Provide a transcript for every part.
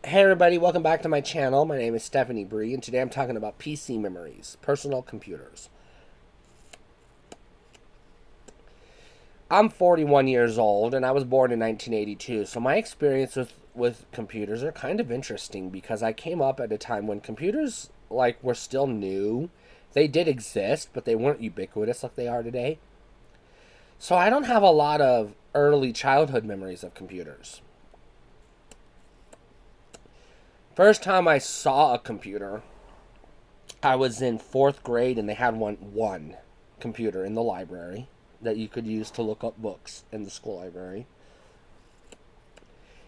Hey everybody, welcome back to my channel. My name is Stephanie Bree, and today I'm talking about PC memories, personal computers. I'm 41 years old, and I was born in 1982, so my experience with computers are kind of interesting because I came up at a time when computers, were still new. They did exist, but they weren't ubiquitous like they are today. So I don't have a lot of early childhood memories of computers. First time I saw a computer, I was in fourth grade, and they had one computer in the library that you could use to look up books in the school library.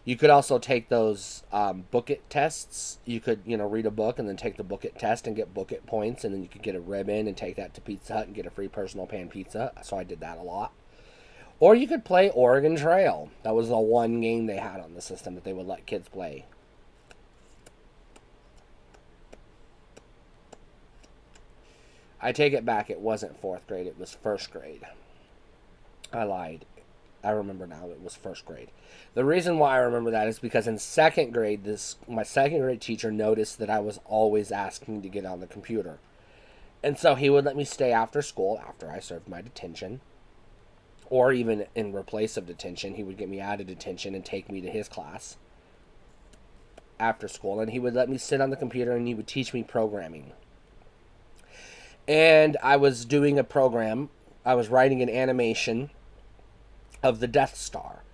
You could also take those book it tests. You could, read a book and then take the book it test and get book it points, and then you could get a ribbon and take that to Pizza Hut and get a free personal pan pizza. So I did that a lot. Or you could play Oregon Trail. That was the one game they had on the system that they would let kids play. I take it back. It wasn't fourth grade. It was first grade. I lied. I remember now. It was first grade. The reason why I remember that is because in second grade, my second grade teacher noticed that I was always asking to get on the computer, and so he would let me stay after school after I served my detention, or even in replace of detention, he would get me out of detention and take me to his class after school, and he would let me sit on the computer and he would teach me programming. And I was doing a program. I was writing an animation of the Death Star.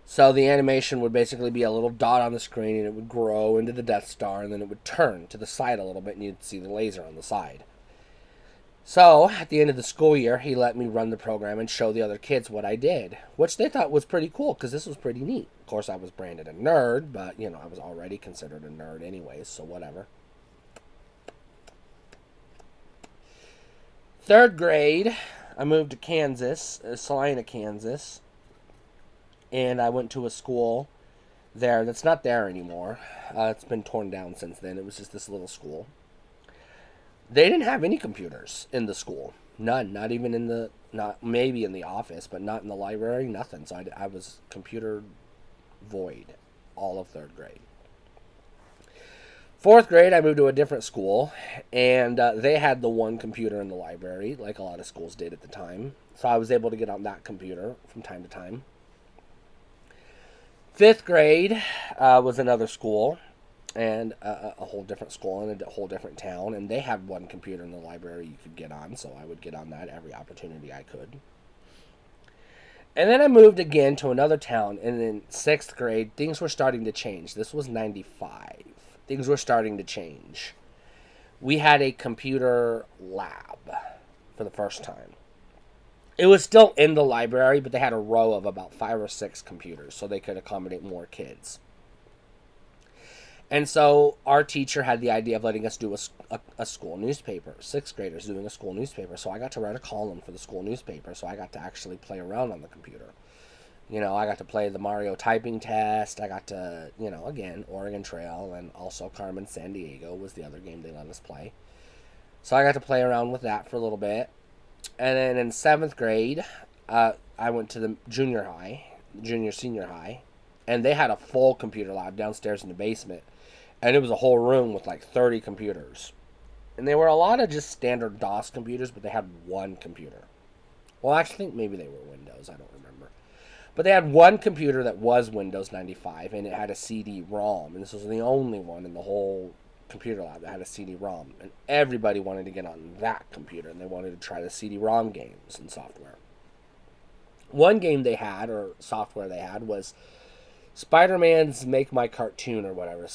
So the animation would basically be a little dot on the screen, and it would grow into the Death Star, and then it would turn to the side a little bit, and you'd see the laser on the side. So at the end of the school year, he let me run the program and show the other kids what I did, which they thought was pretty cool because this was pretty neat. Of course, I was branded a nerd, but, I was already considered a nerd anyways, so whatever. Third grade, I moved to Kansas, Salina, Kansas, and I went to a school there that's not there anymore. It's been torn down since then. It was just this little school. They didn't have any computers in the school. None. Not even not maybe in the office, but not in the library, nothing. So I was computer void all of third grade. Fourth grade, I moved to a different school, and they had the one computer in the library, like a lot of schools did at the time. So I was able to get on that computer from time to time. Fifth grade was another school, and a whole different school in a whole different town, and they had one computer in the library you could get on, so I would get on that every opportunity I could. And then I moved again to another town, and in sixth grade, things were starting to change. This was 95. Things were starting to change. We had a computer lab for the first time. It was still in the library, but they had a row of about 5 or 6 computers so they could accommodate more kids. And so our teacher had the idea of letting us do a school newspaper. Sixth graders doing a school newspaper. So I got to write a column for the school newspaper. So I got to actually play around on the computer. I got to play the Mario typing test. I got to, again, Oregon Trail, and also Carmen Sandiego was the other game they let us play. So I got to play around with that for a little bit. And then in seventh grade, I went to the senior high, and they had a full computer lab downstairs in the basement. And it was a whole room with like 30 computers. And they were a lot of just standard DOS computers, but they had one computer. Well, I actually think maybe they were Windows. I don't remember. But they had one computer that was Windows 95, and it had a CD-ROM. And this was the only one in the whole computer lab that had a CD-ROM. And everybody wanted to get on that computer, and they wanted to try the CD-ROM games and software. One game they had, or software they had, was Spider-Man's Make My Cartoon or whatever.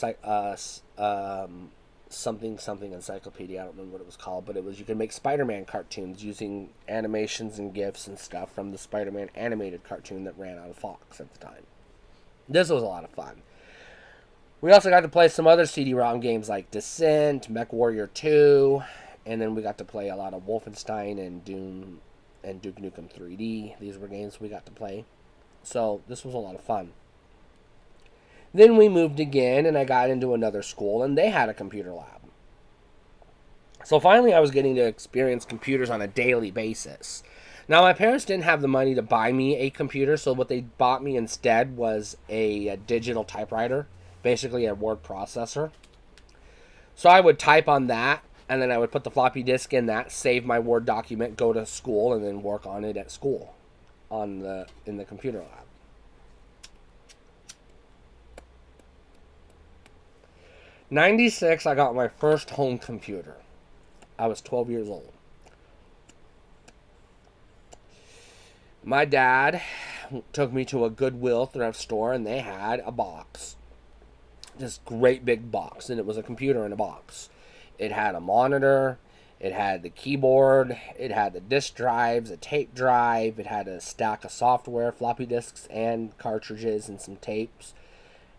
Something encyclopedia. I don't remember what it was called, but it was you could make Spider-Man cartoons using animations and GIFs and stuff from the Spider-Man animated cartoon that ran on Fox at the time. This was a lot of fun. We also got to play some other CD-ROM games like Descent, MechWarrior 2, and then we got to play a lot of Wolfenstein and Doom and Duke Nukem 3D. These were games we got to play. So this was a lot of fun. Then we moved again, and I got into another school, and they had a computer lab. So finally, I was getting to experience computers on a daily basis. Now, my parents didn't have the money to buy me a computer, so what they bought me instead was a digital typewriter. basically a word processor. So I would type on that, and then I would put the floppy disk in that, save my Word document, go to school, and then work on it at school in the computer lab. '96, I got my first home computer. I was 12 years old. My dad took me to a Goodwill thrift store, and they had a box. This great big box, and it was a computer in a box. It had a monitor, it had the keyboard, it had the disk drives, a tape drive, it had a stack of software, floppy disks, and cartridges, and some tapes.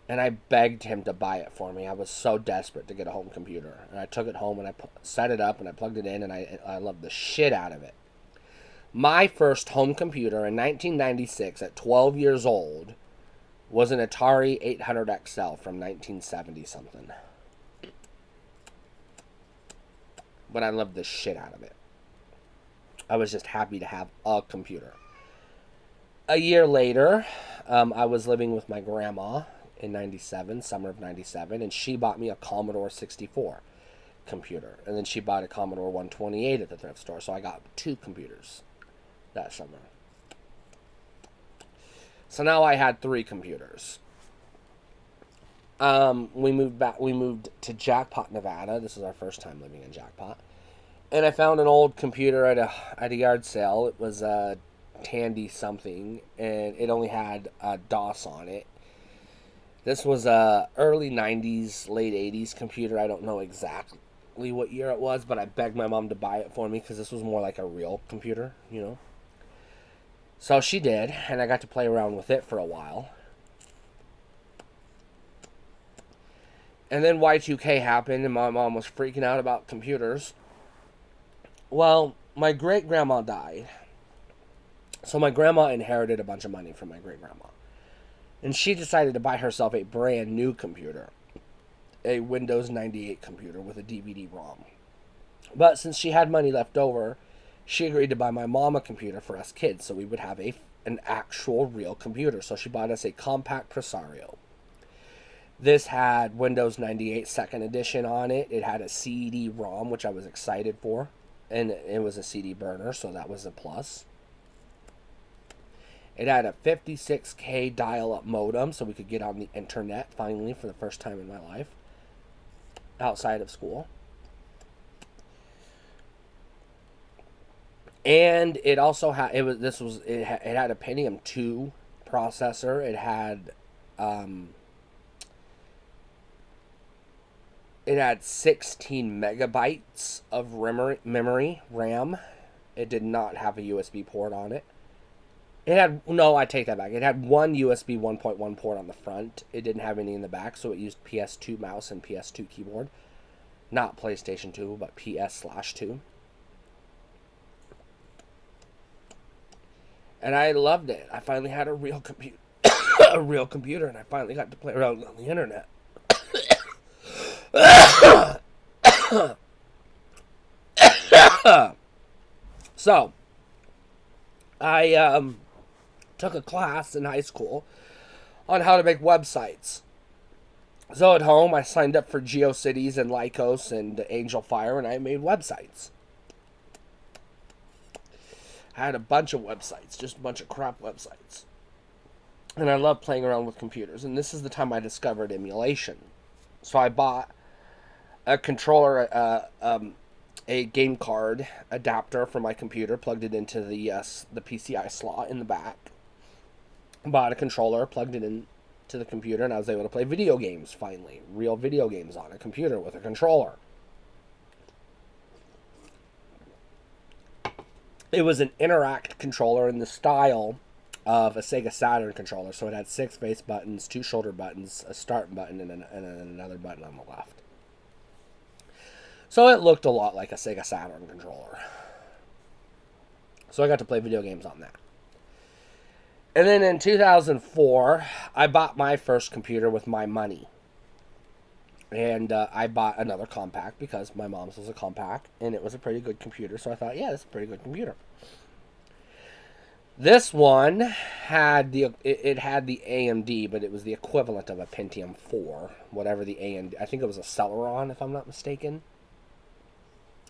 And I begged him to buy it for me. I was so desperate to get a home computer. And I took it home, and I set it up, and I plugged it in, and I loved the shit out of it. My first home computer in 1996 at 12 years old was an Atari 800 XL from 1970 something. But I loved the shit out of it. I was just happy to have a computer. A year later, I was living with my grandma in 97, summer of 97, and she bought me a Commodore 64 computer. And then she bought a Commodore 128 at the thrift store, so I got 2 computers that summer. So now I had 3 computers. We moved to Jackpot, Nevada. This was our first time living in Jackpot. And I found an old computer at a yard sale. It was a Tandy something, and it only had DOS on it. This was a early 90s, late 80s computer. I don't know exactly what year it was, but I begged my mom to buy it for me because this was more like a real computer, you know. So she did, and I got to play around with it for a while. And then Y2K happened, and my mom was freaking out about computers. Well, my great-grandma died. So my grandma inherited a bunch of money from my great-grandma. And she decided to buy herself a brand new computer. A Windows 98 computer with a DVD-ROM. But since she had money left over, she agreed to buy my mom a computer for us kids so we would have an actual real computer. So she bought us a compact Presario. This had Windows 98 second edition on it. It had a CD-ROM, which I was excited for. And it was a CD burner, so that was a plus. It had a 56K dial-up modem, so we could get on the internet finally for the first time in my life. Outside of school. And it also had it had a Pentium 2 processor. It had 16 megabytes of memory RAM. It did not have a USB port on it. I take that back. It had one USB 1.1 port on the front. It didn't have any in the back, so it used PS2 mouse and PS2 keyboard. Not PlayStation 2, but PS/2. And I loved it. I finally had a real computer, and I finally got to play around on the internet. So, I took a class in high school on how to make websites. So at home, I signed up for GeoCities and Lycos and Angel Fire, and I made websites. I had a bunch of websites, just a bunch of crap websites. And I love playing around with computers. And this is the time I discovered emulation. So I bought a controller, a game card adapter for my computer, plugged it into the PCI slot in the back. Bought a controller, plugged it into the computer, and I was able to play video games finally. Real video games on a computer with a controller. It was an Interact controller in the style of a Sega Saturn controller. So it had 6 face buttons, 2 shoulder buttons, a start button, and another button on the left. So it looked a lot like a Sega Saturn controller. So I got to play video games on that. And then in 2004, I bought my first computer with my money. And I bought another compact because my mom's was a compact, and it was a pretty good computer. So I thought, yeah, this is a pretty good computer. This one had it had the AMD, but it was the equivalent of a Pentium 4, whatever the AMD. I think it was a Celeron, if I'm not mistaken.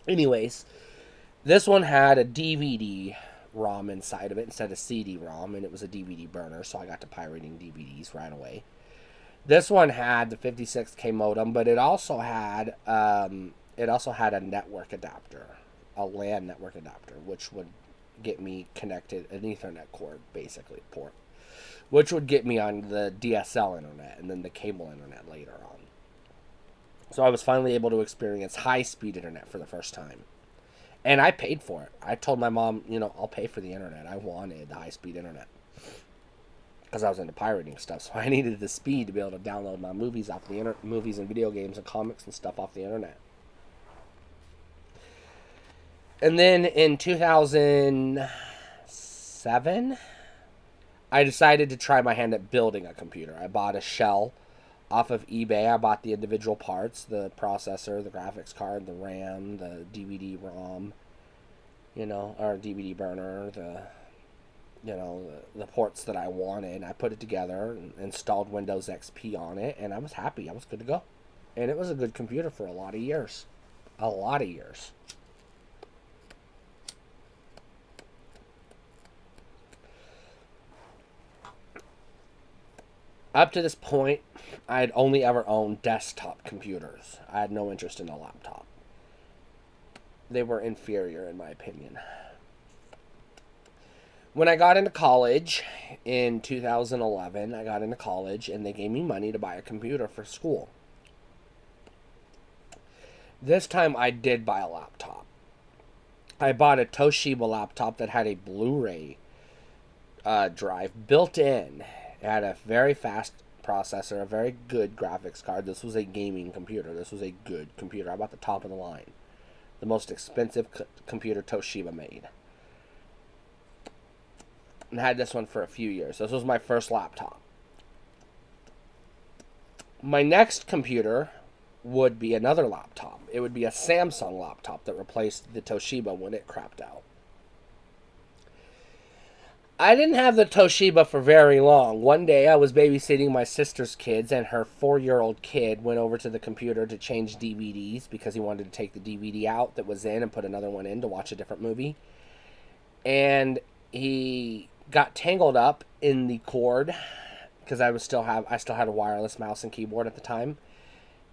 Anyways, this one had a DVD ROM inside of it instead of CD-ROM, and it was a DVD burner, so I got to pirating DVDs right away. This one had the 56K modem, but it also had a network adapter, a LAN network adapter, which would get me connected, an Ethernet cord, basically, port, which would get me on the DSL internet and then the cable internet later on. So I was finally able to experience high-speed internet for the first time. And I paid for it. I told my mom, I'll pay for the internet. I wanted the high-speed internet because I was into pirating stuff, so I needed the speed to be able to download my movies off the movies and video games and comics and stuff off the internet. And then in 2007, I decided to try my hand at building a computer. I bought a shell off of eBay. I bought the individual parts, the processor, the graphics card, the RAM, the DVD ROM, or DVD burner, the ports that I wanted. I put it together and installed Windows XP on it, and I was happy. I was good to go. And it was a good computer for a lot of years. A lot of years. Up to this point, I had only ever owned desktop computers. I had no interest in a laptop. They were inferior, in my opinion. When I got into college in 2011, I got into college and they gave me money to buy a computer for school. This time I did buy a laptop. I bought a Toshiba laptop that had a Blu-ray drive built in. It had a very fast processor, a very good graphics card. This was a gaming computer. This was a good computer. I bought the top of the line. The most expensive computer Toshiba made. And had this one for a few years. This was my first laptop. My next computer would be another laptop. It would be a Samsung laptop that replaced the Toshiba when it crapped out. I didn't have the Toshiba for very long. One day I was babysitting my sister's kids, and her 4-year-old kid went over to the computer to change DVDs because he wanted to take the DVD out that was in and put another one in to watch a different movie. And he got tangled up in the cord because I still had a wireless mouse and keyboard at the time.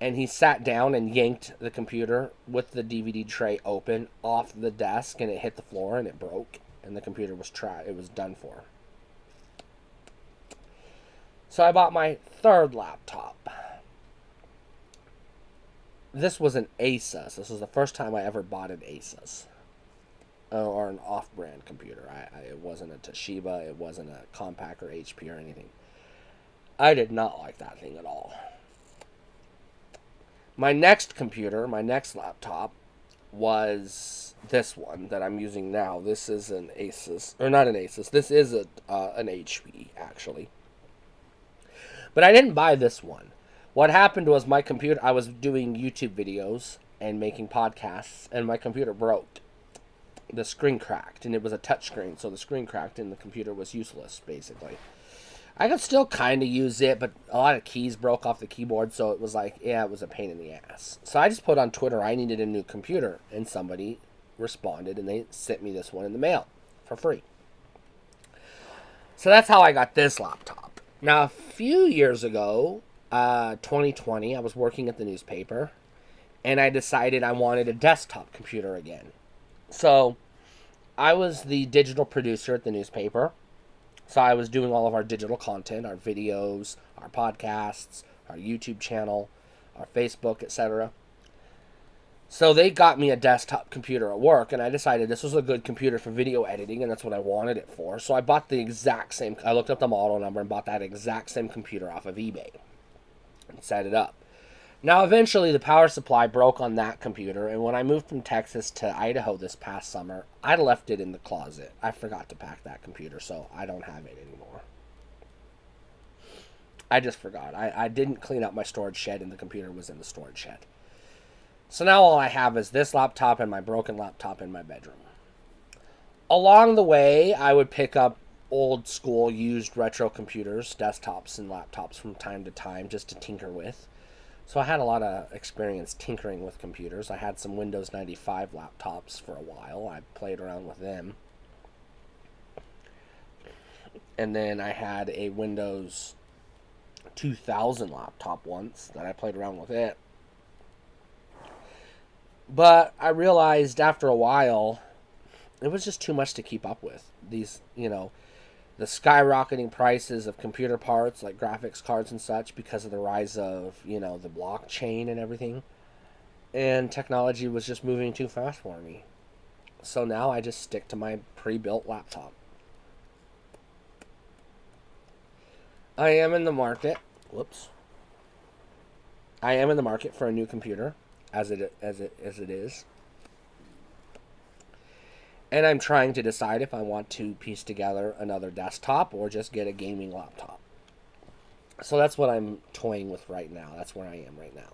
And he sat down and yanked the computer with the DVD tray open off the desk, and it hit the floor and it broke. And the computer was it was done for. So I bought my third laptop. This was an Asus. This was the first time I ever bought an Asus. Or an off-brand computer. It wasn't a Toshiba. It wasn't a Compaq or HP or anything. I did not like that thing at all. My next computer, my next laptop, was this one that I'm using now. This is an Asus, or not an Asus. This is an HP, actually. But I didn't buy this one. What happened was my computer, I was doing YouTube videos and making podcasts, and my computer broke. The screen cracked, and it was a touch screen, so the screen cracked, and the computer was useless, basically. I could still kind of use it, but a lot of keys broke off the keyboard, so it was like, it was a pain in the ass. So I just put on Twitter I needed a new computer, and somebody responded, and they sent me this one in the mail for free. So that's how I got this laptop. Now, a few years ago, 2020, I was working at the newspaper, and I decided I wanted a desktop computer again. So I was the digital producer at the newspaper. So I was doing all of our digital content, our videos, our podcasts, our YouTube channel, our Facebook, etc. So they got me a desktop computer at work, and I decided this was a good computer for video editing, and that's what I wanted it for. So I bought the exact same, I looked up the model number and bought that exact same computer off of eBay and set it up. Now, eventually, the power supply broke on that computer, and when I moved from Texas to Idaho this past summer, I left it in the closet. I forgot to pack that computer, so I don't have it anymore. I just forgot. I didn't clean up my storage shed, and the computer was in the storage shed. So now all I have is this laptop and my broken laptop in my bedroom. Along the way, I would pick up old school used retro computers, desktops, and laptops from time to time just to tinker with. So I had a lot of experience tinkering with computers. I had some Windows 95 laptops for a while. I played around with them. And then I had a Windows 2000 laptop once that I played around with it. But I realized after a while it was just too much to keep up with. These, the skyrocketing prices of computer parts like graphics cards and such because of the rise of, the blockchain and everything. And technology was just moving too fast for me. So now I just stick to my pre-built laptop. I am in the market. Whoops. I am in the market for a new computer, as it is, and I'm trying to decide if I want to piece together another desktop or just get a gaming laptop. So that's what I'm toying with right now. That's where I am right now.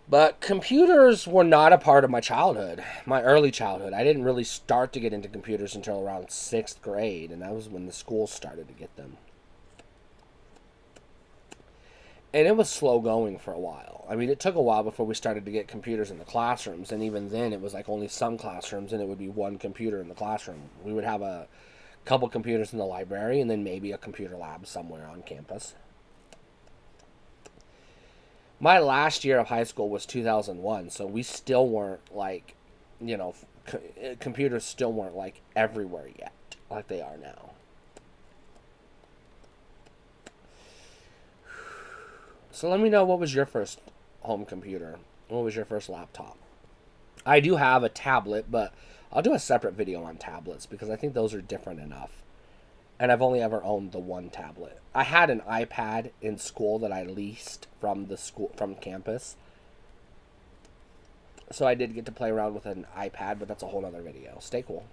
But computers were not a part of my childhood, my early childhood. I didn't really start to get into computers until around 6th grade, and that was when the schools started to get them. And it was slow going for a while. I mean, it took a while before we started to get computers in the classrooms, and even then it was like only some classrooms, and it would be one computer in the classroom. We would have a couple computers in the library, and then maybe a computer lab somewhere on campus. My last year of high school was 2001, so we still weren't like, you know, computers still weren't like everywhere yet, like they are now. So let me know, what was your first home computer? What was your first laptop? I do have a tablet, but I'll do a separate video on tablets because I think those are different enough. And I've only ever owned the one tablet. I had an iPad in school that I leased from campus. So I did get to play around with an iPad, but that's a whole other video. Stay cool.